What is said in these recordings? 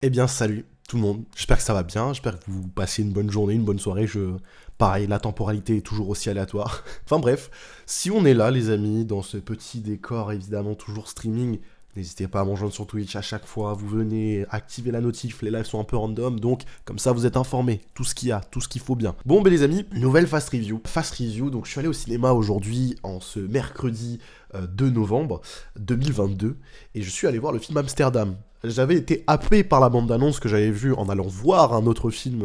Eh bien, salut tout le monde. J'espère que ça va bien. J'espère que vous passez une bonne journée, une bonne soirée. Pareil, la temporalité est toujours aussi aléatoire. Enfin bref, si on est là, les amis, dans ce petit décor, évidemment, toujours streaming, n'hésitez pas à me rejoindre sur Twitch à chaque fois. Vous venez activer la notif. Les lives sont un peu random, donc comme ça, vous êtes informés. Tout ce qu'il y a, tout ce qu'il faut bien. Bon, ben les amis, nouvelle fast review. Fast review, donc je suis allé au cinéma aujourd'hui, en ce mercredi 2 novembre 2022, et je suis allé voir le film Amsterdam. J'avais été happé par la bande-annonce que j'avais vue en allant voir un autre film,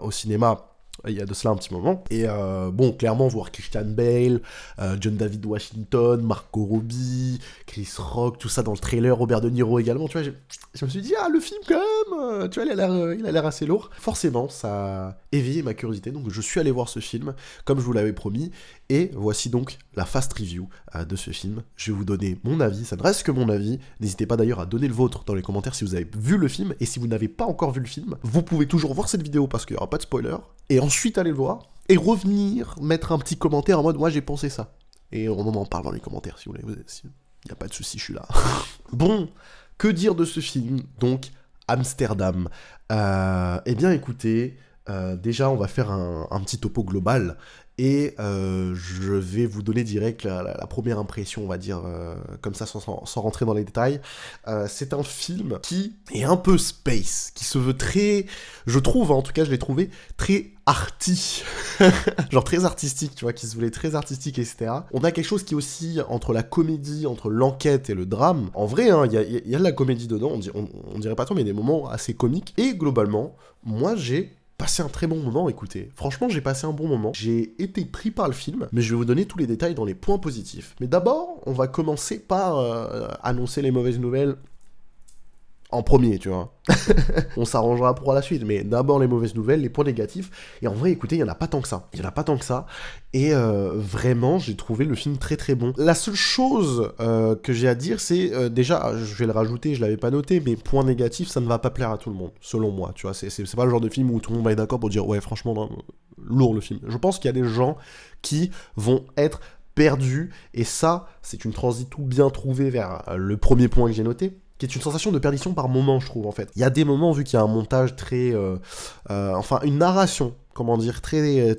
au cinéma, il y a de cela un petit moment. Et bon, clairement, voir Christian Bale, John David Washington, Margot Robbie, Chris Rock, tout ça dans le trailer, Robert De Niro également, tu vois, je me suis dit, ah, le film quand même, tu vois, il a l'air assez lourd. Forcément, ça a éveillé ma curiosité, donc je suis allé voir ce film, comme je vous l'avais promis, et voici donc la fast review de ce film. Je vais vous donner mon avis, ça ne reste que mon avis. N'hésitez pas d'ailleurs à donner le vôtre dans les commentaires si vous avez vu le film, et si vous n'avez pas encore vu le film, vous pouvez toujours voir cette vidéo parce qu'il n'y aura pas de spoiler, et ensuite aller le voir, et revenir mettre un petit commentaire en mode moi j'ai pensé ça. Et on en parle dans les commentaires si vous voulez, il n'y a pas de souci, je suis là. Bon, que dire de ce film, donc Amsterdam. Eh bien écoutez, déjà on va faire un petit topo global, et je vais vous donner direct la première impression, on va dire, comme ça, sans rentrer dans les détails. C'est un film qui est un peu space, qui se veut très, je trouve, en tout cas je l'ai trouvé, très arty, genre très artistique, tu vois, qui se voulait très artistique, etc. On a quelque chose qui est aussi entre la comédie, entre l'enquête et le drame. En vrai, hein, y a de la comédie dedans, on dirait pas trop, mais il y a des moments assez comiques. Et globalement, moi j'ai passé un très bon moment, écoutez. Franchement, j'ai passé un bon moment. J'ai été pris par le film, mais je vais vous donner tous les détails dans les points positifs. Mais d'abord, on va commencer par annoncer les mauvaises nouvelles en premier, tu vois. On s'arrangera pour la suite, mais d'abord les mauvaises nouvelles, les points négatifs. Et en vrai, écoutez, il n'y en a pas tant que ça. Il n'y en a pas tant que ça. Et vraiment, j'ai trouvé le film très très bon. La seule chose que j'ai à dire, c'est déjà, je vais le rajouter, je l'avais pas noté, mais point négatif, ça ne va pas plaire à tout le monde, selon moi. Tu vois, c'est pas le genre de film où tout le monde va être d'accord pour dire ouais, franchement, non, lourd le film. Je pense qu'il y a des gens qui vont être perdus, et ça, c'est une transition tout bien trouvée vers le premier point que j'ai noté, qui est une sensation de perdition par moment, je trouve, en fait. Il y a des moments, vu qu'il y a un montage très... enfin, une narration, comment dire, très,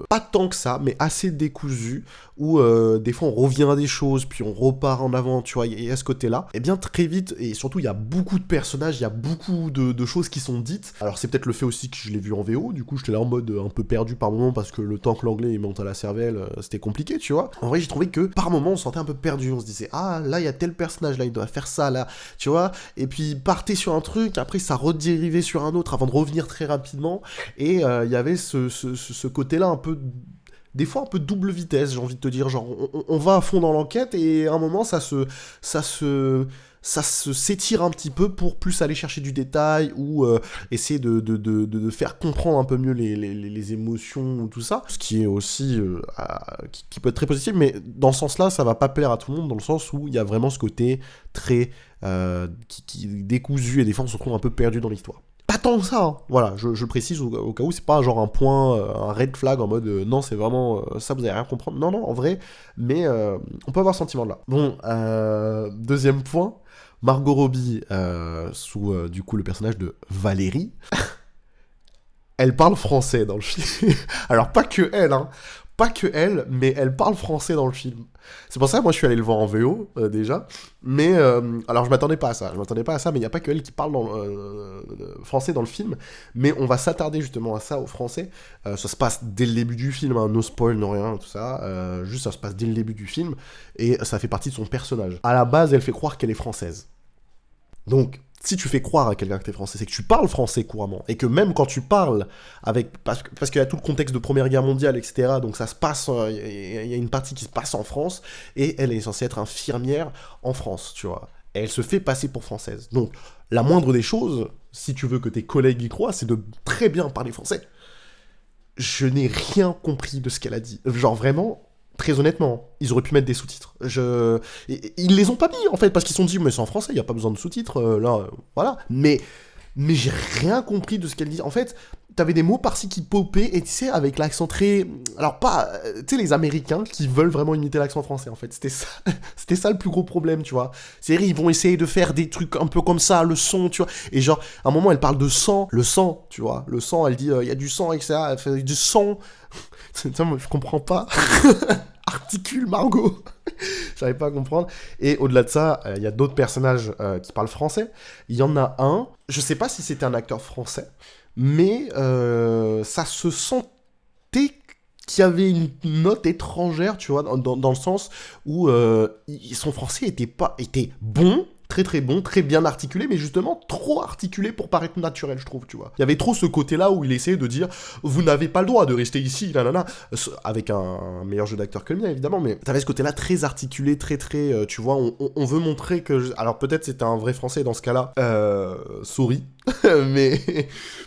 pas tant que ça, mais assez décousu, où des fois on revient à des choses, puis on repart en avant, tu vois, il y a ce côté-là. Et bien très vite, et surtout il y a beaucoup de personnages, il y a beaucoup de choses qui sont dites. Alors c'est peut-être le fait aussi que je l'ai vu en VO, du coup j'étais là en mode un peu perdu par moment, parce que le temps que l'anglais il monte à la cervelle, c'était compliqué, tu vois. En vrai j'ai trouvé que par moment on se sentait un peu perdu, on se disait ah là il y a tel personnage, là il doit faire ça, là, tu vois, et puis partait sur un truc, après ça redérivait sur un autre avant de revenir très rapidement, et il y avait ce côté-là un peu, des fois un peu double vitesse, j'ai envie de te dire, genre on va à fond dans l'enquête, et à un moment ça se s'étire un petit peu pour plus aller chercher du détail, ou essayer de faire comprendre un peu mieux les émotions ou tout ça, ce qui est aussi qui peut être très positif, mais dans ce sens-là ça va pas plaire à tout le monde, dans le sens où il y a vraiment ce côté très qui décousu, et des fois on se retrouve un peu perdu dans l'histoire. Pas tant que ça, hein. Voilà, je précise au cas où, c'est pas genre un point, un red flag en mode non, c'est vraiment ça, vous allez rien comprendre. Non, non, en vrai, mais on peut avoir ce sentiment-là. Bon, deuxième point, Margot Robbie, sous du coup le personnage de Valérie, elle parle français dans le film. Alors, pas que elle, hein. Pas que elle, mais elle parle français dans le film. C'est pour ça que moi je suis allé le voir en VO déjà. Mais alors je m'attendais pas à ça. Je m'attendais pas à ça, mais il n'y a pas que elle qui parle français dans le film. Mais on va s'attarder justement à ça, au français. Ça se passe dès le début du film, hein, no spoil, no rien, tout ça. Juste ça se passe dès le début du film. Et ça fait partie de son personnage. À la base, elle fait croire qu'elle est française. Donc, si tu fais croire à quelqu'un que t'es français, c'est que tu parles français couramment. Et que même quand tu parles avec... Parce qu'il y a tout le contexte de Première Guerre mondiale, etc. Donc ça se passe... Il y a une partie qui se passe en France. Et elle est censée être infirmière en France, tu vois. Et elle se fait passer pour française. Donc, la moindre des choses, si tu veux que tes collègues y croient, c'est de très bien parler français. Je n'ai rien compris de ce qu'elle a dit. Genre vraiment... Très honnêtement, ils auraient pu mettre des sous-titres. Ils les ont pas mis, en fait, parce qu'ils se sont dit, mais c'est en français, il n'y a pas besoin de sous-titres, là, voilà. Mais j'ai rien compris de ce qu'elle dit. En fait, t'avais des mots par-ci qui popaient, et tu sais, avec l'accent très... Alors pas... Tu sais, les Américains qui veulent vraiment imiter l'accent français, en fait. C'était ça le plus gros problème, tu vois. C'est-à-dire, ils vont essayer de faire des trucs un peu comme ça, le son, tu vois. Et genre, à un moment, elle parle de sang, le sang, tu vois. Le sang, elle dit, il y a du sang, etc. Elle fait du sang. Moi, je comprends pas. Articule, Margot. J'arrive pas à comprendre. Et au-delà de ça, il y a d'autres personnages qui parlent français. Il y en a un, je sais pas si c'était un acteur français, mais ça se sentait qu'il y avait une note étrangère, tu vois, dans le sens où son français était bon, très très bon, très bien articulé, mais justement trop articulé pour paraître naturel, je trouve, tu vois. Il y avait trop ce côté-là où il essayait de dire « Vous n'avez pas le droit de rester ici, nanana », avec un meilleur jeu d'acteur que le mien, évidemment, mais t'avais ce côté-là très articulé, très très, tu vois, on veut montrer que... Alors peut-être c'était un vrai français dans ce cas-là, sorry,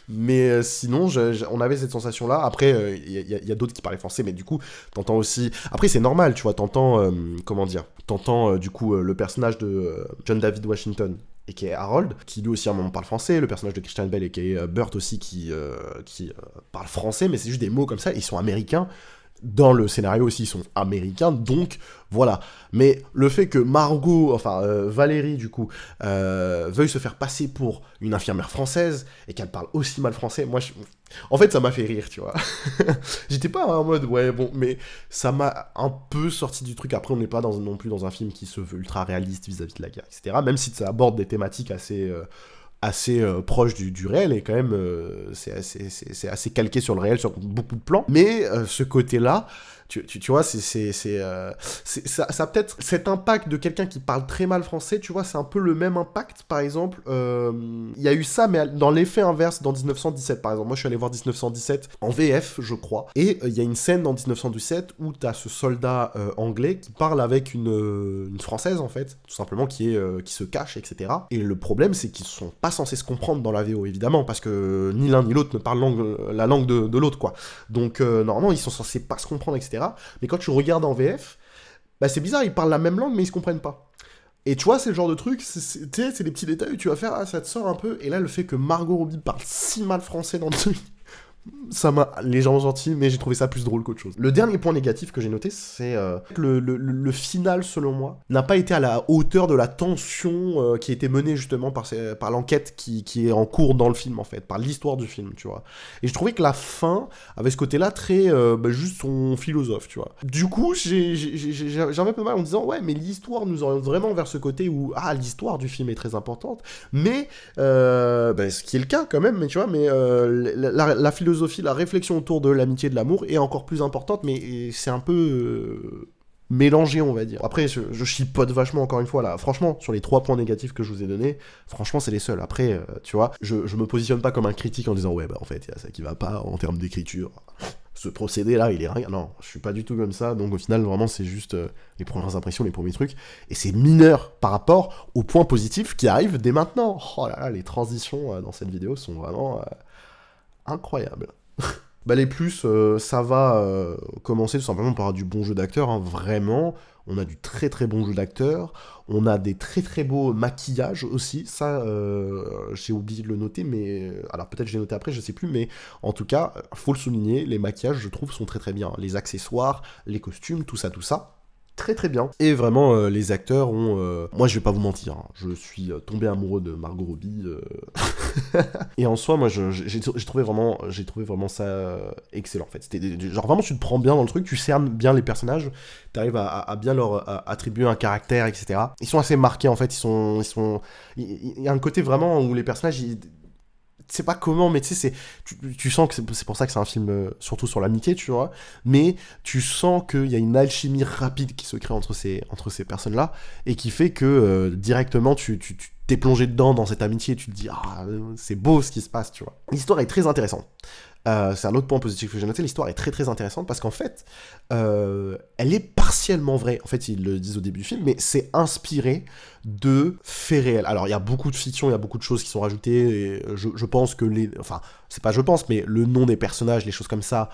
mais sinon, on avait cette sensation-là. Après, il y a d'autres qui parlaient français, mais du coup, t'entends aussi... Après, c'est normal, tu vois, t'entends, comment dire, t'entends, du coup, le personnage de John David Washington, et qui est Harold, qui lui aussi à un moment parle français, le personnage de Christian Bale, et qui est Burt aussi, qui parle français, mais c'est juste des mots comme ça, ils sont américains. Dans le scénario aussi, ils sont américains, donc voilà. Mais le fait que Margot, enfin Valérie du coup, veuille se faire passer pour une infirmière française et qu'elle parle aussi mal français, moi, en fait, ça m'a fait rire, tu vois. J'étais pas en mode, ouais, bon, mais ça m'a un peu sorti du truc. Après, on n'est pas non plus dans un film qui se veut ultra réaliste vis-à-vis de la guerre, etc. Même si ça aborde des thématiques assez proche du réel, et quand même c'est assez calqué sur le réel sur beaucoup de plans, mais ce côté-là, tu vois, ça a peut-être cet impact de quelqu'un qui parle très mal français, tu vois, c'est un peu le même impact. Par exemple, il y a eu ça, mais dans l'effet inverse dans 1917, par exemple. Moi, je suis allé voir 1917 en VF, je crois, et il y a une scène dans 1917 où t'as ce soldat anglais qui parle avec une française, en fait, tout simplement, qui se cache, etc. Et le problème, c'est qu'ils sont pas censés se comprendre dans la VO, évidemment, parce que ni l'un ni l'autre ne parle la langue de l'autre, quoi. Donc, normalement, ils sont censés pas se comprendre, etc. Mais quand tu regardes en VF, bah c'est bizarre, ils parlent la même langue, mais ils se comprennent pas. Et tu vois, c'est le genre de truc, c'est des petits détails où tu vas faire, ah, ça te sort un peu, et là, le fait que Margot Robbie parle si mal français dans le truc, ça m'a légèrement sorti, mais j'ai trouvé ça plus drôle qu'autre chose. Le dernier point négatif que j'ai noté, c'est que le final, selon moi, n'a pas été à la hauteur de la tension qui a été menée justement par l'enquête qui est en cours dans le film, en fait, par l'histoire du film, tu vois. Et je trouvais que la fin avait ce côté-là très juste son philosophe, tu vois. Du coup, j'en avais pas mal en me disant, ouais, mais l'histoire nous oriente vraiment vers ce côté où, l'histoire du film est très importante, mais, ce qui est le cas quand même, mais tu vois, mais la philosophie, la réflexion autour de l'amitié et de l'amour est encore plus importante, mais c'est un peu mélangé, on va dire. Après, je chipote vachement, encore une fois, là. Franchement, sur les 3 points négatifs que je vous ai donnés, franchement, c'est les seuls. Après, tu vois, je me positionne pas comme un critique en disant, ouais, bah en fait, il y a ça qui va pas en termes d'écriture. Ce procédé-là, il est rien. Non, je suis pas du tout comme ça, donc au final, vraiment, c'est juste les premières impressions, les premiers trucs, et c'est mineur par rapport aux points positifs qui arrivent dès maintenant. Oh là là, les transitions dans cette vidéo sont vraiment... incroyable. Bah les plus, ça va commencer tout simplement par du bon jeu d'acteur, hein, vraiment. On a du très très bon jeu d'acteur, on a des très très beaux maquillages aussi, ça j'ai oublié de le noter, mais alors peut-être je l'ai noté après, je sais plus, mais en tout cas, faut le souligner, les maquillages je trouve sont très très bien, les accessoires, les costumes, tout ça, très très bien. Et vraiment, les acteurs ont... Moi, je vais pas vous mentir, hein, je suis tombé amoureux de Margot Robbie. Et en soi, moi, j'ai trouvé vraiment ça excellent, en fait. C'était genre, vraiment, tu te prends bien dans le truc, tu cernes bien les personnages, t'arrives à bien leur attribuer un caractère, etc. Ils sont assez marqués, en fait, il y a un côté vraiment où les personnages... C'est pas comment, mais tu sais, tu sens que c'est pour ça que c'est un film surtout sur l'amitié, tu vois, mais tu sens qu'il y a une alchimie rapide qui se crée entre ces personnes-là, et qui fait que directement tu t'es plongé dedans dans cette amitié, et tu te dis, c'est beau ce qui se passe, tu vois. L'histoire est très intéressante. C'est un autre point positif que j'ai noté, l'histoire est très très intéressante parce qu'en fait, elle est partiellement vraie, en fait ils le disent au début du film, mais c'est inspiré de faits réels. Alors il y a beaucoup de fiction, il y a beaucoup de choses qui sont rajoutées, et je pense que c'est pas je pense, mais le nom des personnages, les choses comme ça,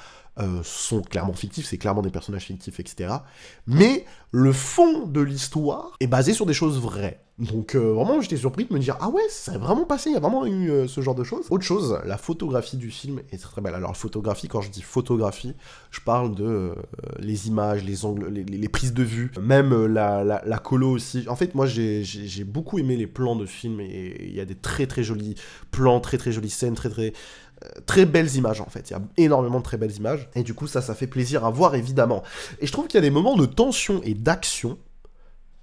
sont clairement fictifs, c'est clairement des personnages fictifs, etc. Mais le fond de l'histoire est basé sur des choses vraies. Donc vraiment, j'étais surpris de me dire, ah ouais, ça a vraiment passé, il y a vraiment eu ce genre de choses. Autre chose, la photographie du film est très belle. Alors, photographie, quand je dis photographie, je parle de les images, les angles, les prises de vue, même la colo aussi. En fait, moi, j'ai beaucoup aimé les plans de film, et il y a des très très jolis plans, très très jolies scènes, très belles images en fait, il y a énormément de très belles images, et du coup ça fait plaisir à voir évidemment. Et je trouve qu'il y a des moments de tension et d'action.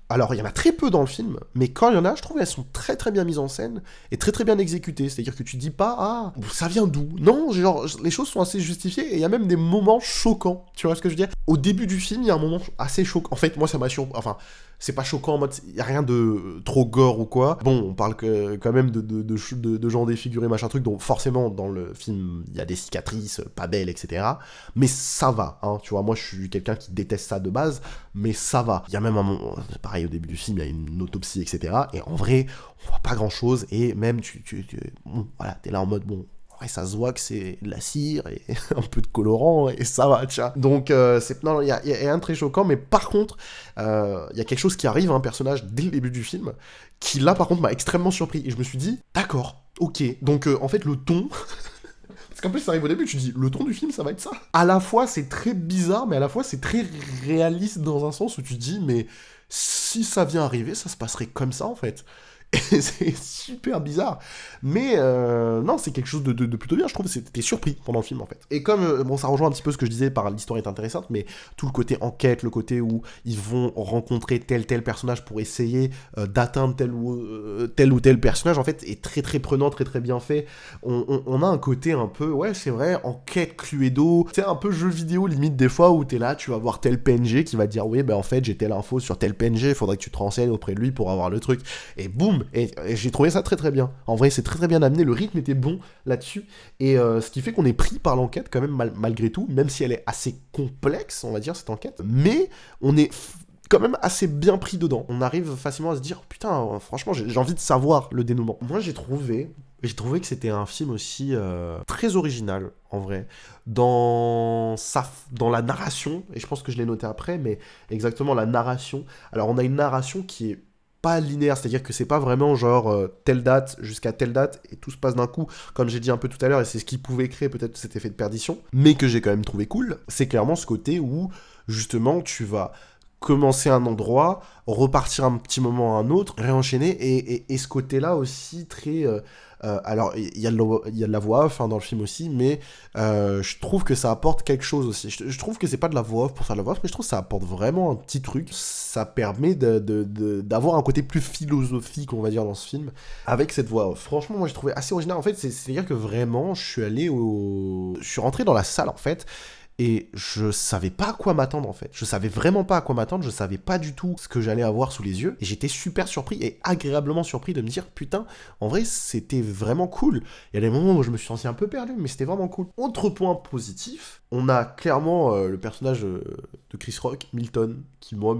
Alors, il y en a très peu dans le film, mais quand il y en a, je trouve qu'elles sont très très bien mises en scène et très très bien exécutées. C'est-à-dire que tu dis pas, ah, ça vient d'où? Non, genre, les choses sont assez justifiées et il y a même des moments choquants. Tu vois ce que je veux dire? Au début du film, il y a un moment assez choquant. En fait, moi, ça m'a surpris. Enfin, c'est pas choquant en mode, il y a rien de trop gore ou quoi. Bon, on parle quand même de gens défigurés, machin truc, donc forcément, dans le film, il y a des cicatrices pas belles, etc. Mais ça va, hein. Tu vois, moi, je suis quelqu'un qui déteste ça de base, mais ça va. Il y a même un moment, pareil, au début du film, il y a une autopsie, etc. Et en vrai, on voit pas grand-chose, et même, bon, voilà, t'es là en mode, bon, ouais, ça se voit que c'est de la cire et un peu de colorant, et ça va, tu vois. Donc, non, il y a rien de très choquant, mais par contre, il y a quelque chose qui arrive à un personnage dès le début du film, qui là, par contre, m'a extrêmement surpris. Et je me suis dit, d'accord, ok. Donc, en fait, le ton... Parce qu'en plus, ça arrive au début, tu dis, le ton du film, ça va être ça. À la fois, c'est très bizarre, mais à la fois, c'est très réaliste dans un sens où tu dis, mais si ça vient arriver, ça se passerait comme ça, en fait. Et c'est super bizarre. Mais non, c'est quelque chose de plutôt bien, je trouve. T'es surpris pendant le film, en fait. Et comme, bon, ça rejoint un petit peu ce que je disais par l'histoire est intéressante, mais tout le côté enquête, le côté où ils vont rencontrer tel personnage pour essayer d'atteindre tel ou tel personnage, en fait, est très très prenant, très très bien fait. On a un côté un peu, ouais, c'est vrai, enquête Cluedo. C'est un peu jeu vidéo, limite, des fois, où t'es là, tu vas voir tel PNG qui va te dire, oui, ben en fait, j'ai telle info sur tel PNG, il faudrait que tu te renseignes auprès de lui pour avoir le truc. Et boum! Et j'ai trouvé ça très très bien. En vrai, c'est très très bien amené, le rythme était bon là-dessus, et ce qui fait qu'on est pris par l'enquête quand même malgré tout, même si elle est assez complexe, on va dire, cette enquête, mais on est quand même assez bien pris dedans. On arrive facilement à se dire, putain, franchement, j'ai envie de savoir le dénouement. Moi, j'ai trouvé que c'était un film aussi très original, en vrai, dans la narration, et je pense que je l'ai noté après, mais exactement la narration. Alors, on a une narration qui est pas linéaire, c'est-à-dire que c'est pas vraiment genre telle date jusqu'à telle date et tout se passe d'un coup, comme j'ai dit un peu tout à l'heure, et c'est ce qui pouvait créer peut-être cet effet de perdition, mais que j'ai quand même trouvé cool, c'est clairement ce côté où justement tu vas commencer un endroit, repartir un petit moment à un autre, réenchaîner, et ce côté-là aussi très... alors, il y a de la voix off hein, dans le film aussi, mais je trouve que ça apporte quelque chose aussi. Je trouve que c'est pas de la voix off pour faire de la voix off, mais je trouve que ça apporte vraiment un petit truc. Ça permet d'avoir un côté plus philosophique, on va dire, dans ce film, avec cette voix off. Franchement, moi, j'ai trouvé assez original. En fait, c'est-à-dire que vraiment, je suis rentré dans la salle, en fait, et je savais pas à quoi m'attendre en fait. Je savais vraiment pas à quoi m'attendre, je savais pas du tout ce que j'allais avoir sous les yeux. Et j'étais super surpris et agréablement surpris de me dire putain, en vrai c'était vraiment cool. Il y a des moments où je me suis senti un peu perdu, mais c'était vraiment cool. Autre point positif, on a clairement le personnage de Chris Rock, Milton, qui moi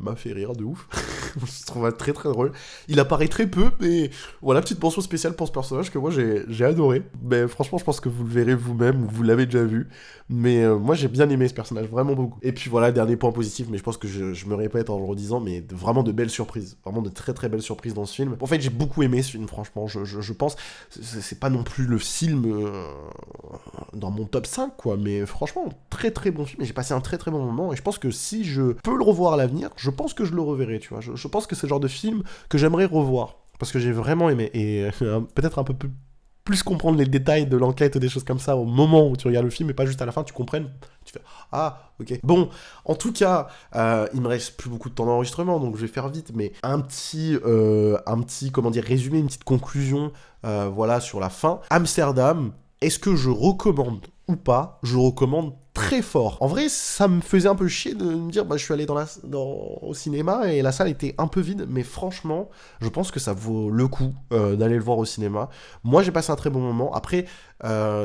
m'a fait rire de ouf. Je trouve très très drôle. Il apparaît très peu, mais voilà, petite mention spéciale pour ce personnage que moi j'ai adoré. Mais franchement, je pense que vous le verrez vous-même ou vous l'avez déjà vu. Mais moi j'ai bien aimé ce personnage, vraiment beaucoup. Et puis voilà, dernier point positif, mais je pense que je me répète en le redisant, mais vraiment de belles surprises. Vraiment de très très belles surprises dans ce film. En fait, j'ai beaucoup aimé ce film, franchement. Je pense, c'est pas non plus le film dans mon top 5, quoi. Mais franchement, très très bon film. Et j'ai passé un très très bon moment. Et je pense que si je peux le revoir à l'avenir, je pense que je le reverrai, tu vois. Je pense que c'est le genre de film que j'aimerais revoir. Parce que j'ai vraiment aimé. Et peut-être un peu plus comprendre les détails de l'enquête ou des choses comme ça au moment où tu regardes le film et pas juste à la fin, tu comprennes, tu fais ah ok. Bon, en tout cas, il me reste plus beaucoup de temps d'enregistrement donc je vais faire vite, mais un petit comment dire résumé, une petite conclusion voilà sur la fin. Amsterdam, est-ce que je recommande ou pas? Je recommande très fort. En vrai, ça me faisait un peu chier de me dire, bah, je suis allé au cinéma et la salle était un peu vide, mais franchement, je pense que ça vaut le coup d'aller le voir au cinéma. Moi, j'ai passé un très bon moment. Après,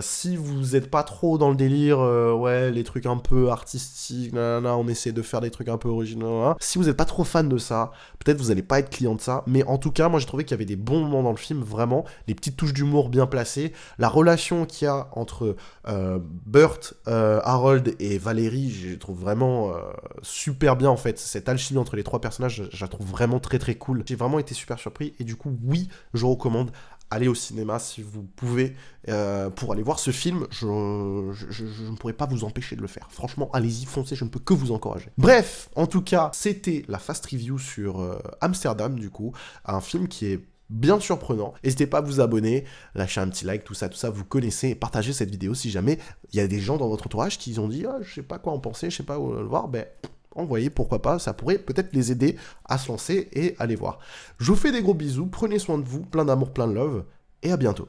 si vous n'êtes pas trop dans le délire, ouais, les trucs un peu artistiques, nanana, on essaie de faire des trucs un peu originaux, nanana. Si vous n'êtes pas trop fan de ça, peut-être vous n'allez pas être client de ça, mais en tout cas, moi j'ai trouvé qu'il y avait des bons moments dans le film, vraiment, les petites touches d'humour bien placées, la relation qu'il y a entre Burt, Harold et Valérie, je trouve vraiment super bien en fait, cette alchimie entre les trois personnages, je la trouve vraiment très très cool. J'ai vraiment été super surpris, et du coup, oui, je recommande aller au cinéma si vous pouvez pour aller voir ce film. Je ne pourrais pas vous empêcher de le faire. Franchement, allez-y, foncez, je ne peux que vous encourager. Bref, en tout cas, c'était la fast review sur Amsterdam, du coup, un film qui est bien surprenant. N'hésitez pas à vous abonner, lâcher un petit like, tout ça, vous connaissez, partagez cette vidéo si jamais il y a des gens dans votre entourage qui ont dit je sais pas quoi en penser, je sais pas où le voir, ben envoyez, pourquoi pas, ça pourrait peut-être les aider à se lancer et aller voir. Je vous fais des gros bisous, prenez soin de vous, plein d'amour, plein de love, et à bientôt.